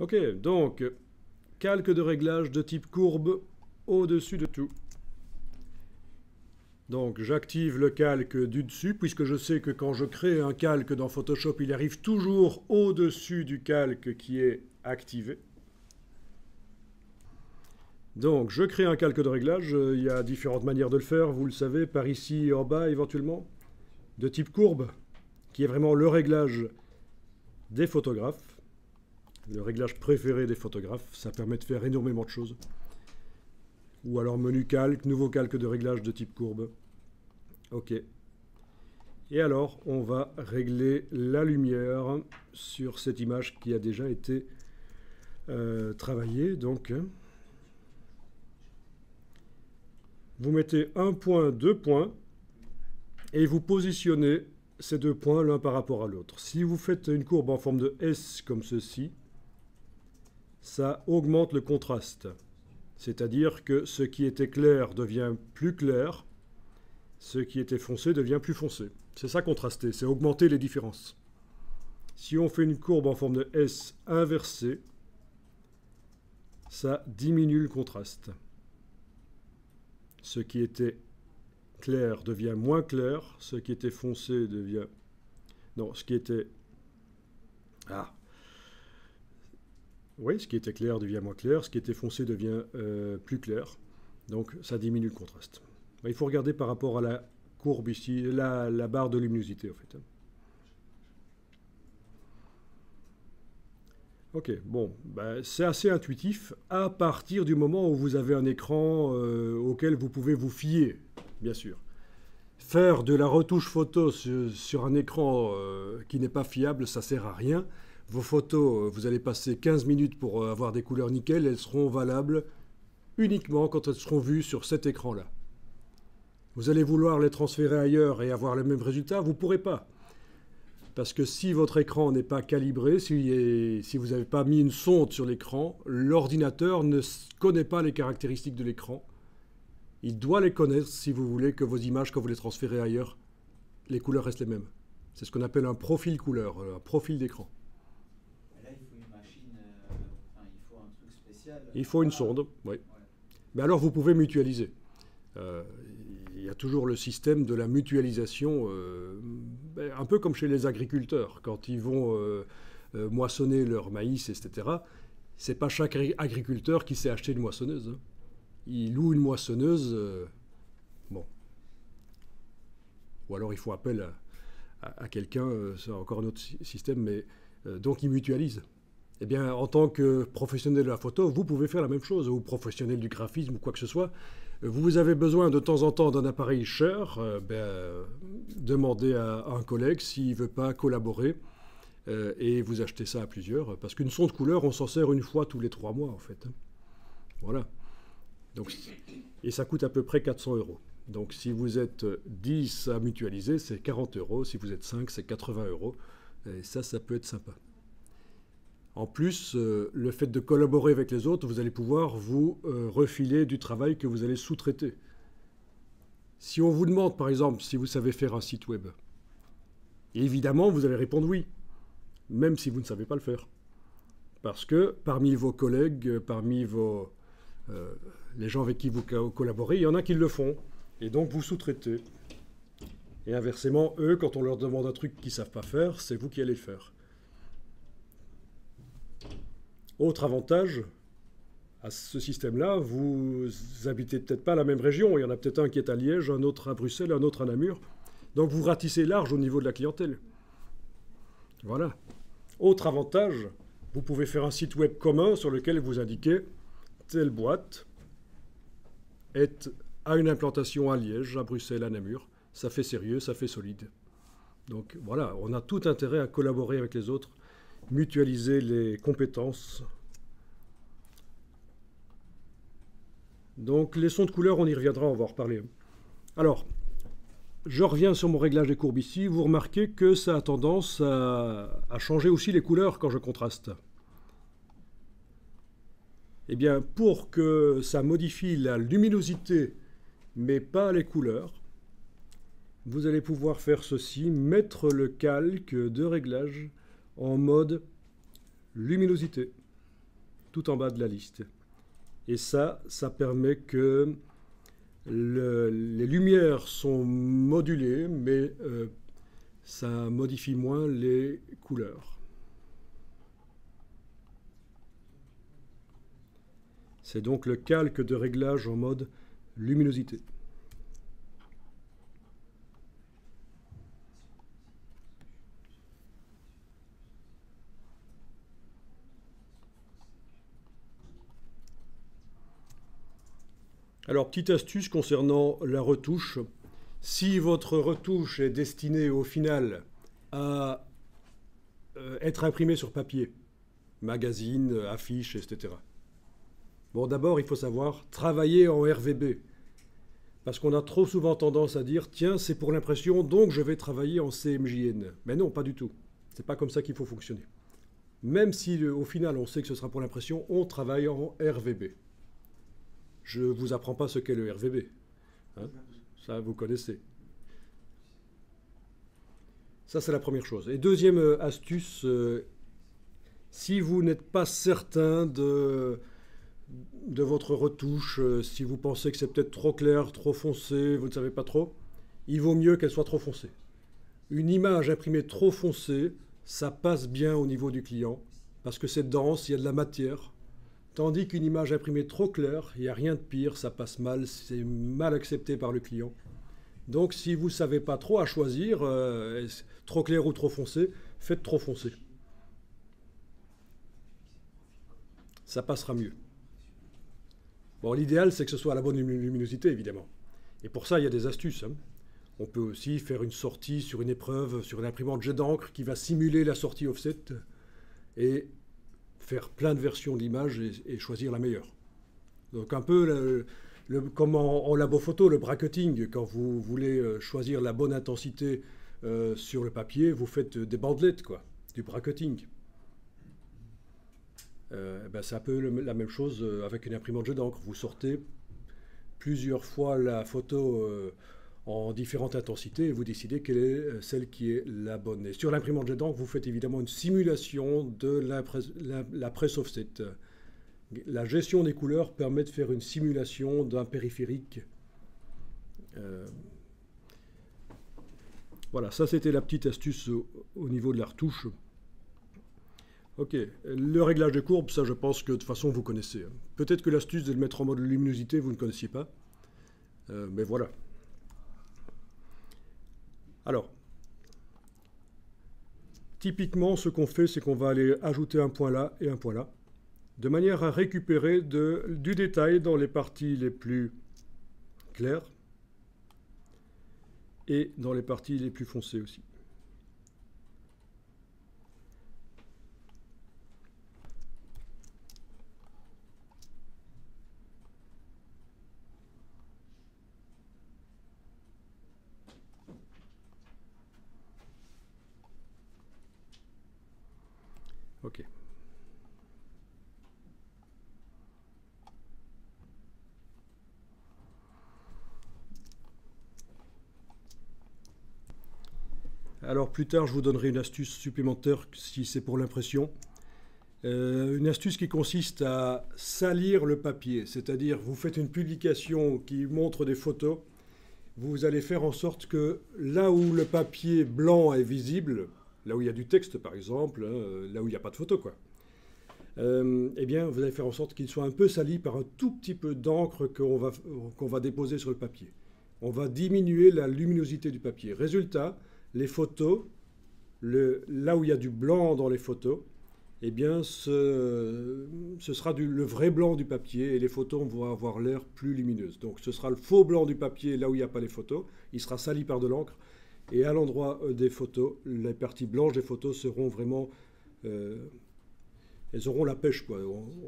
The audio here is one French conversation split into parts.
Ok, donc, calque de réglage de type courbe au-dessus de tout. Donc j'active le calque du dessus, puisque je sais que quand je crée un calque dans Photoshop, il arrive toujours au-dessus du calque qui est activé. Donc je crée un calque de réglage, il y a différentes manières de le faire, vous le savez, par ici en bas éventuellement, de type courbe, qui est vraiment le réglage des photographes, le réglage préféré des photographes, ça permet de faire énormément de choses. Ou alors menu calque, nouveau calque de réglage de type courbe. Ok. Et alors, on va régler la lumière sur cette image qui a déjà été travaillée. Donc, vous mettez un point, 2 points, et vous positionnez ces 2 points l'un par rapport à l'autre. Si vous faites une courbe en forme de S comme ceci, ça augmente le contraste. C'est-à-dire que ce qui était clair devient plus clair, ce qui était foncé devient plus foncé. C'est ça contraster, c'est augmenter les différences. Si on fait une courbe en forme de S inversée, ça diminue le contraste. Ce qui était clair devient moins clair, ce qui était foncé devient... Non, ce qui était... Ah. Oui, ce qui était clair devient moins clair, ce qui était foncé devient plus clair. Donc ça diminue le contraste. Il faut regarder par rapport à la courbe ici, la barre de luminosité en fait. Ok, bon, c'est assez intuitif à partir du moment où vous avez un écran auquel vous pouvez vous fier, bien sûr. Faire de la retouche photo sur un écran qui n'est pas fiable, ça sert à rien. Vos photos, vous allez passer 15 minutes pour avoir des couleurs nickel, elles seront valables uniquement quand elles seront vues sur cet écran-là. Vous allez vouloir les transférer ailleurs et avoir le même résultat, vous ne pourrez pas. Parce que si votre écran n'est pas calibré, si vous n'avez pas mis une sonde sur l'écran, l'ordinateur ne connaît pas les caractéristiques de l'écran. Il doit les connaître si vous voulez que vos images, quand vous les transférez ailleurs, les couleurs restent les mêmes. C'est ce qu'on appelle un profil couleur, un profil d'écran. Mais là, il faut une machine, enfin, il faut un truc spécial. Il faut une sonde, oui. Mais alors vous pouvez mutualiser. Il y a toujours le système de la mutualisation, un peu comme chez les agriculteurs, quand ils vont moissonner leur maïs, etc. C'est pas chaque agriculteur qui sait acheter une moissonneuse. Hein. Il loue une moissonneuse, bon. Ou alors il faut appel à quelqu'un, c'est encore un autre système, mais donc il mutualise. Eh bien, en tant que professionnel de la photo, vous pouvez faire la même chose, ou professionnel du graphisme ou quoi que ce soit. Vous avez besoin de temps en temps d'un appareil cher, demandez à un collègue s'il ne veut pas collaborer et vous achetez ça à plusieurs. Parce qu'une sonde couleur, on s'en sert une fois tous les 3 mois en fait. Voilà. Donc, et ça coûte à peu près 400 euros. Donc si vous êtes 10 à mutualiser, c'est 40 euros. Si vous êtes 5, c'est 80 euros. Et ça peut être sympa. En plus, le fait de collaborer avec les autres, vous allez pouvoir vous refiler du travail que vous allez sous-traiter. Si on vous demande, par exemple, si vous savez faire un site web, évidemment, vous allez répondre oui, même si vous ne savez pas le faire. Parce que parmi vos collègues, parmi les gens avec qui vous collaborez, il y en a qui le font. Et donc, vous sous-traitez. Et inversement, eux, quand on leur demande un truc qu'ils ne savent pas faire, c'est vous qui allez le faire. Autre avantage à ce système-là, vous habitez peut-être pas la même région. Il y en a peut-être un qui est à Liège, un autre à Bruxelles, un autre à Namur. Donc vous ratissez large au niveau de la clientèle. Voilà. Autre avantage, vous pouvez faire un site web commun sur lequel vous indiquez telle boîte a une implantation à Liège, à Bruxelles, à Namur. Ça fait sérieux, ça fait solide. Donc voilà, on a tout intérêt à collaborer avec les autres, mutualiser les compétences. Donc les sons de couleur, on y reviendra, on va en reparler. Alors, je reviens sur mon réglage des courbes ici. Vous remarquez que ça a tendance à changer aussi les couleurs quand je contraste. Eh bien, pour que ça modifie la luminosité, mais pas les couleurs, vous allez pouvoir faire ceci, mettre le calque de réglage en mode luminosité. tout en bas de la liste. Et ça permet que les lumières sont modulées, mais ça modifie moins les couleurs. C'est donc le calque de réglage en mode luminosité. Alors, petite astuce concernant la retouche. Si votre retouche est destinée au final à être imprimée sur papier, magazine, affiche, etc. Bon, d'abord, il faut savoir travailler en RVB. Parce qu'on a trop souvent tendance à dire, tiens, c'est pour l'impression, donc je vais travailler en CMJN. Mais non, pas du tout. C'est pas comme ça qu'il faut fonctionner. Même si au final on sait que ce sera pour l'impression, on travaille en RVB. Je ne vous apprends pas ce qu'est le RVB. Hein, ça, vous connaissez. Ça, c'est la première chose. Et deuxième astuce, si vous n'êtes pas certain de votre retouche, si vous pensez que c'est peut-être trop clair, trop foncé, vous ne savez pas trop, il vaut mieux qu'elle soit trop foncée. Une image imprimée trop foncée, ça passe bien au niveau du client, parce que c'est dense, il y a de la matière. Tandis qu'une image imprimée trop claire, il n'y a rien de pire, ça passe mal, c'est mal accepté par le client. Donc si vous ne savez pas trop à choisir, trop clair ou trop foncé, faites trop foncé. Ça passera mieux. Bon, l'idéal, c'est que ce soit à la bonne luminosité, évidemment. Et pour ça, il y a des astuces. Hein. On peut aussi faire une sortie sur une épreuve, sur une imprimante jet d'encre qui va simuler la sortie offset et faire plein de versions d'images et choisir la meilleure. Donc un peu comme en labo photo, le bracketing, quand vous voulez choisir la bonne intensité sur le papier, vous faites des bandelettes, quoi, du bracketing. C'est un peu la même chose avec une imprimante jet d'encre. Vous sortez plusieurs fois la photo en différentes intensités et vous décidez quelle est celle qui est la bonne. Et sur l'imprimante jet d'encre, vous faites évidemment une simulation de la presse offset. La gestion des couleurs permet de faire une simulation d'un périphérique. Voilà, ça c'était la petite astuce au niveau de la retouche. Ok, le réglage des courbes, ça je pense que de toute façon vous connaissez. Peut-être que l'astuce de le mettre en mode luminosité, vous ne connaissiez pas. Mais voilà. Alors, typiquement, ce qu'on fait, c'est qu'on va aller ajouter un point là et un point là, de manière à récupérer du détail dans les parties les plus claires et dans les parties les plus foncées aussi. Ok. Alors plus tard, je vous donnerai une astuce supplémentaire si c'est pour l'impression. Une astuce qui consiste à salir le papier, c'est-à-dire vous faites une publication qui montre des photos, vous allez faire en sorte que là où le papier blanc est visible, là où il y a du texte par exemple, là où il n'y a pas de photo quoi, eh bien vous allez faire en sorte qu'il soit un peu sali par un tout petit peu d'encre qu'on va déposer sur le papier. On va diminuer la luminosité du papier. Résultat, les photos, là où il y a du blanc dans les photos, eh bien ce sera le vrai blanc du papier et les photos vont avoir l'air plus lumineuses. Donc ce sera le faux blanc du papier là où il n'y a pas les photos, il sera sali par de l'encre et à l'endroit des photos, les parties blanches des photos seront vraiment... elles auront la pêche, quoi.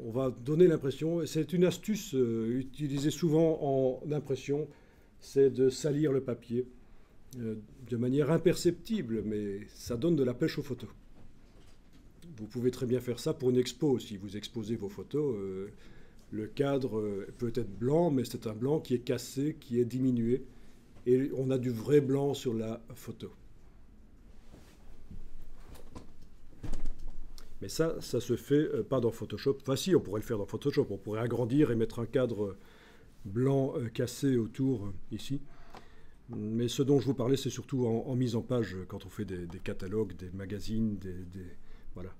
On va donner l'impression, et c'est une astuce utilisée souvent en impression, c'est de salir le papier de manière imperceptible, mais ça donne de la pêche aux photos. Vous pouvez très bien faire ça pour une expo. Si vous exposez vos photos, le cadre peut être blanc, mais c'est un blanc qui est cassé, qui est diminué, et on a du vrai blanc sur la photo. Mais ça se fait pas dans Photoshop. Enfin si, on pourrait le faire dans Photoshop. On pourrait agrandir et mettre un cadre blanc cassé autour, ici. Mais ce dont je vous parlais, c'est surtout en mise en page, quand on fait des catalogues, des magazines, voilà.